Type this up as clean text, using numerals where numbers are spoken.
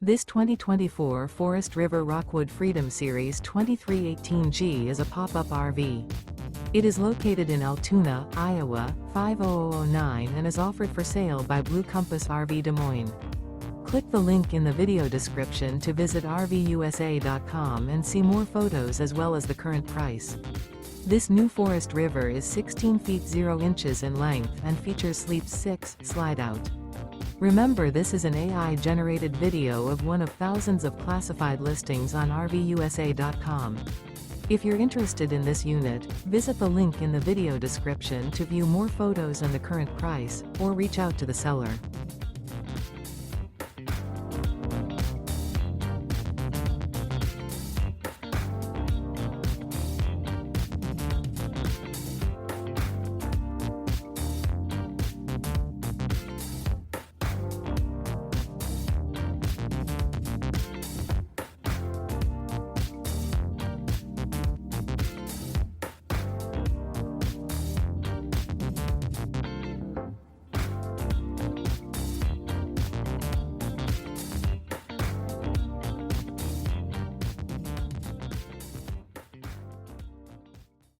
This 2024 Forest River Rockwood Freedom Series 2318G is a pop-up RV. It is located in Altoona, Iowa, 50009 and is offered for sale by Blue Compass RV Des Moines. Click the link in the video description to visit RVUSA.com and see more photos as well as the current price. This new Forest River is 16 feet 0 inches in length and features Sleep 6 Slideout. Remember, this is an AI-generated video of one of thousands of classified listings on RVUSA.com. If you're interested in this unit, visit the link in the video description to view more photos and the current price, or reach out to the seller.